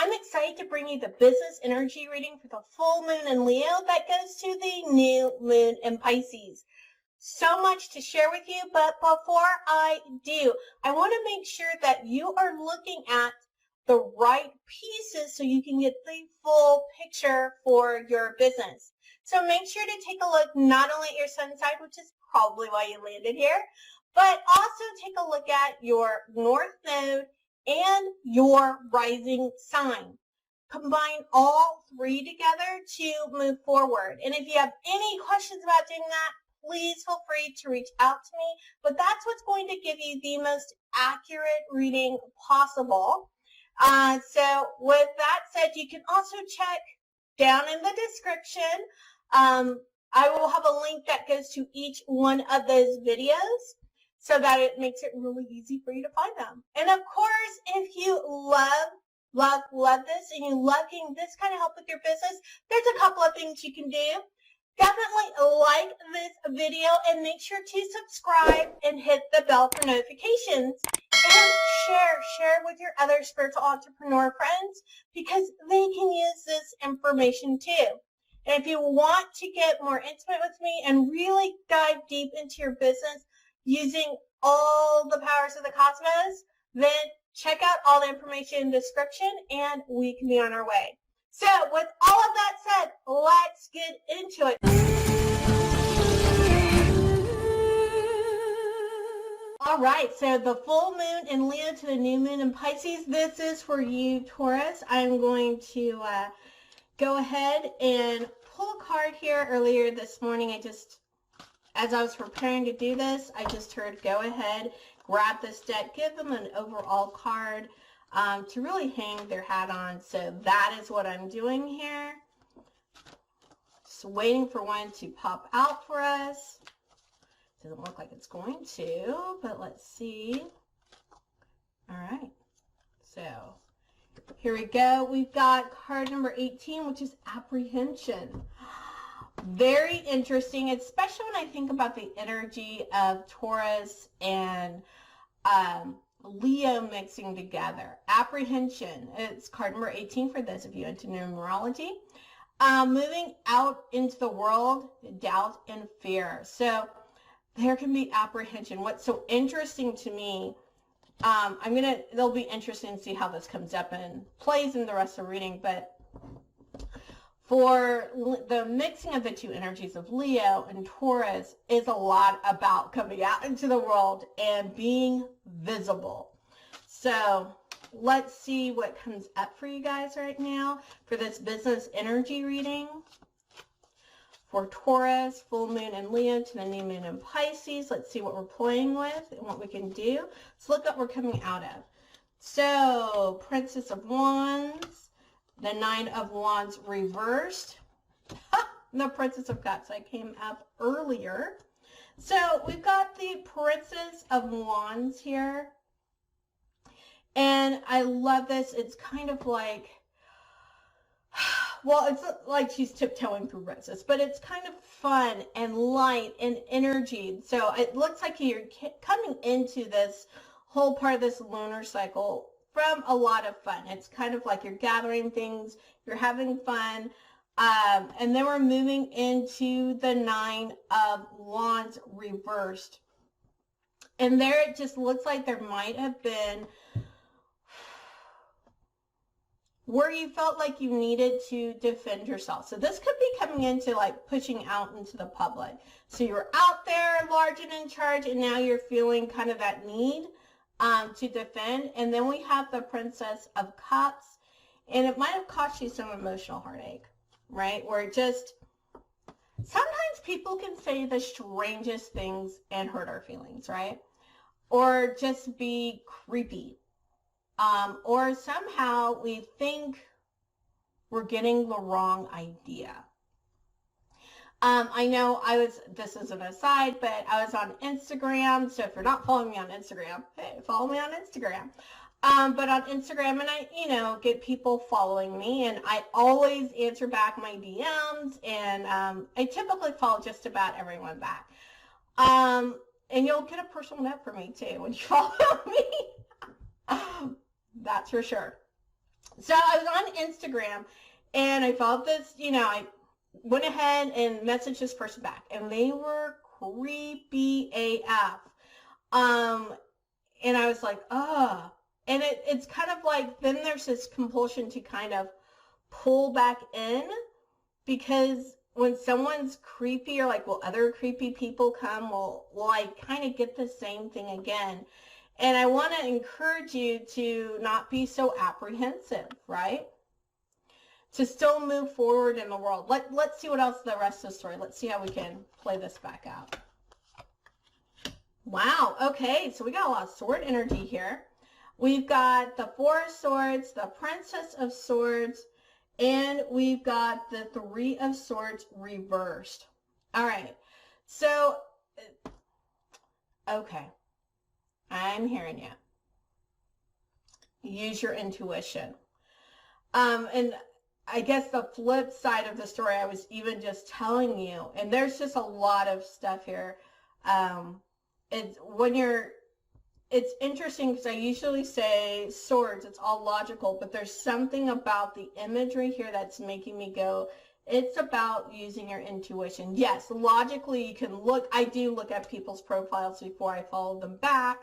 I'm excited to bring you the business energy reading for the full moon in Leo that goes to the new moon in Pisces. So much to share with you, but before I do, I want to make sure that you are looking at the right pieces so you can get the full picture for your business. So make sure to take a look not only at your sun sign, which is probably why you landed here, but also take a look at your north node and your rising sign. Combine all three together to move forward. And if you have any questions about doing that, please feel free to reach out to me. But that's what's going to give you the most accurate reading possible. So with that said, you can also check down in the description. I will have a link that goes to each one of those videos, so that it makes it really easy for you to find them. And of course, if you love this and you love getting this kind of help with your business, there's a couple of things you can do. Definitely like this video and make sure to subscribe and hit the bell for notifications. And share with your other spiritual entrepreneur friends because they can use this information too. And if you want to get more intimate with me and really dive deep into your business, using all the powers of the cosmos, then check out all the information in the description and we can be on our way. So with all of that said, let's get into it. All right, so the full moon in Leo to the new moon in Pisces, this is for you, Taurus. I'm going to go ahead and pull a card here. Earlier this morning, as I was preparing to do this, I just heard go ahead, grab this deck, give them an overall card to really hang their hat on. So that is what I'm doing here. Just waiting for one to pop out for us. Doesn't look like it's going to, but let's see. All right. So here we go. We've got card number 18, which is apprehension. Very interesting, especially when I think about the energy of Taurus and Leo mixing together. Apprehension, it's card number 18 for those of you into numerology. Moving out into the world, doubt and fear. So there can be apprehension. What's so interesting to me, it'll be interesting to see how this comes up and plays in the rest of the reading, but for the mixing of the two energies of Leo and Taurus is a lot about coming out into the world and being visible. So let's see what comes up for you guys right now for this business energy reading. For Taurus, full moon in Leo to the new moon in Pisces. Let's see what we're playing with and what we can do. Let's look at what we're coming out of. So, Princess of Wands. The Nine of Wands reversed. The Princess of Cups. I came up earlier. So we've got the Princess of Wands here. And I love this. It's kind of like, well, it's like she's tiptoeing through roses, but it's kind of fun and light and energy. So it looks like you're coming into this whole part of this lunar cycle from a lot of fun. It's kind of like you're gathering things, you're having fun, and then we're moving into the Nine of Wands reversed. And there it just looks like there might have been where you felt like you needed to defend yourself. So this could be coming into like pushing out into the public. So you're out there large and in charge, and now you're feeling kind of that need to defend. And then we have the Princess of Cups, and it might have cost you some emotional heartache, right? Where just sometimes people can say the strangest things and hurt our feelings, right? Or just be creepy, or somehow we think we're getting the wrong idea. I know this is an aside, but I was on Instagram. So if you're not following me on Instagram, hey, follow me on Instagram. But on Instagram, and I, get people following me, and I always answer back my DMs, and I typically follow just about everyone back. And you'll get a personal note from me too when you follow me. That's for sure. So I was on Instagram and I followed this, I went ahead and messaged this person back, and they were creepy AF. And I was like, oh. And it's kind of like, then there's this compulsion to kind of pull back in, because when someone's creepy, or like, will other creepy people come? Will I kind of get the same thing again? And I want to encourage you to not be so apprehensive, right? To still move forward in the world. Let's see what else the rest of the story. Let's see how we can play this back out. Wow, okay, so we got a lot of sword energy here. We've got the Four of Swords, the Princess of Swords, and we've got the Three of Swords reversed. All right, so, okay, I'm hearing you. Use your intuition. And I guess the flip side of the story, I was even just telling you, and there's just a lot of stuff here. It's interesting because I usually say swords, it's all logical, but there's something about the imagery here that's making me go, it's about using your intuition. Yes, logically you can look, I do look at people's profiles before I follow them back.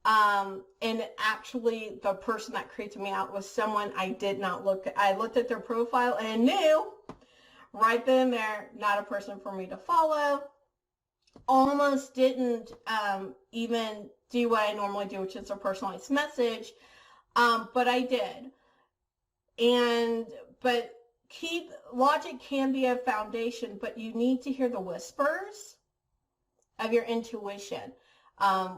And actually the person that creeped me out was someone I did not look at. I looked at their profile and knew right then and there, not a person for me to follow. Almost didn't even do what I normally do, which is a personalized message, but I did. But logic can be a foundation, but you need to hear the whispers of your intuition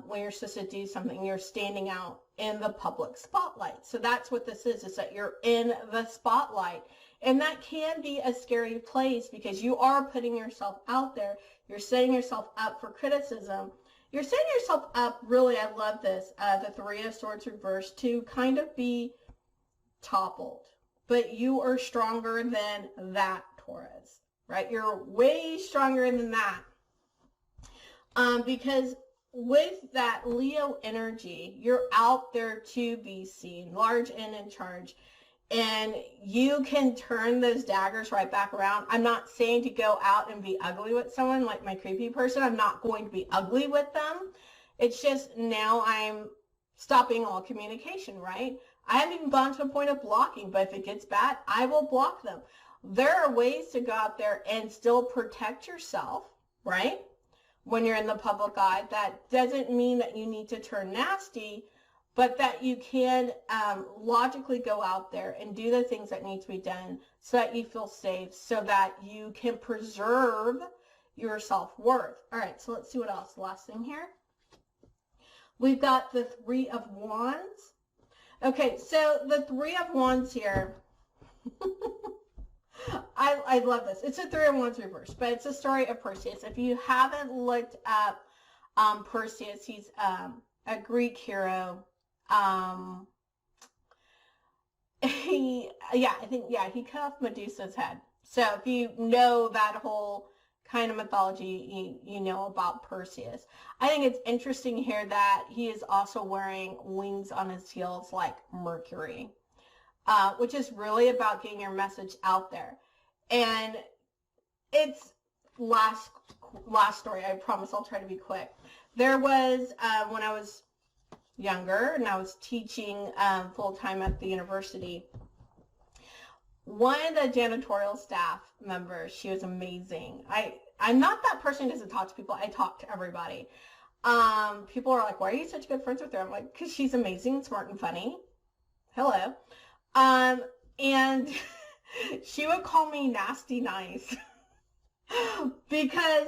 when you're supposed to do something. You're standing out in the public spotlight. So that's what this is that you're in the spotlight. And that can be a scary place because you are putting yourself out there. You're setting yourself up for criticism. You're setting yourself up, really, I love this, the Three of Swords reversed, to kind of be toppled. But you are stronger than that, Taurus, right? You're way stronger than that. Because with that Leo energy, you're out there to be seen, large and in charge. And you can turn those daggers right back around. I'm not saying to go out and be ugly with someone like my creepy person. I'm not going to be ugly with them. It's just now I'm stopping all communication, right? I haven't even gone to a point of blocking, but if it gets bad, I will block them. There are ways to go out there and still protect yourself, right? When you're in the public eye. That doesn't mean that you need to turn nasty, but that you can logically go out there and do the things that need to be done so that you feel safe, so that you can preserve your self-worth. All right, so let's see what else. Last thing here. We've got the Three of Wands. Okay, so the Three of Wands here, I love this. It's a Three of Wands reversed, but it's a story of Perseus. If you haven't looked up Perseus, he's a Greek hero. He cut off Medusa's head. So if you know that whole kind of mythology, you know about Perseus. I think it's interesting here that he is also wearing wings on his heels like Mercury, which is really about getting your message out there. And it's last story. I promise I'll try to be quick. There was, when I was younger and I was teaching full-time at the university, one of the janitorial staff members, she was amazing. I'm not that person who doesn't talk to people. I talk to everybody. People are like, why are you such good friends with her? I'm like, because she's amazing, smart, and funny. Hello. And she would call me nasty nice because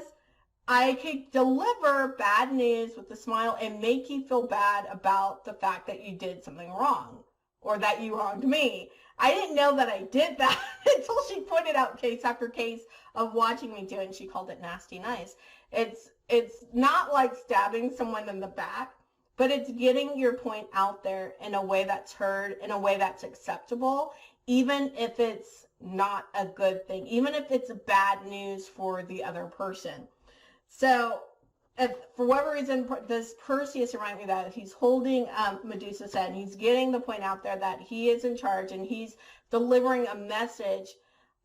I could deliver bad news with a smile and make you feel bad about the fact that you did something wrong or that you wronged me. I didn't know that I did that until she pointed out case after case of watching me do it, and she called it nasty nice. It's not like stabbing someone in the back, but it's getting your point out there in a way that's heard, in a way that's acceptable, even if it's not a good thing, even if it's bad news for the other person. So for whatever reason, this Perseus reminded me that he's holding Medusa's head, and he's getting the point out there that he is in charge, and he's delivering a message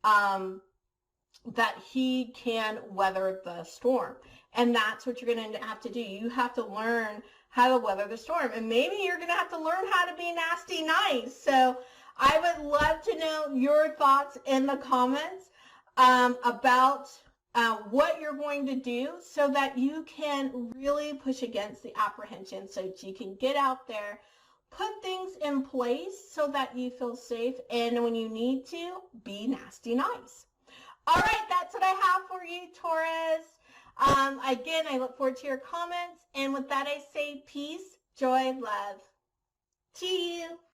that he can weather the storm. And that's what you're going to have to do. You have to learn how to weather the storm. And maybe you're going to have to learn how to be nasty nice. So I would love to know your thoughts in the comments about what you're going to do so that you can really push against the apprehension, so that you can get out there, put things in place so that you feel safe, and when you need to, be nasty nice. All right, that's what I have for you, Taurus. Again, I look forward to your comments, and with that I say peace, joy, love to you.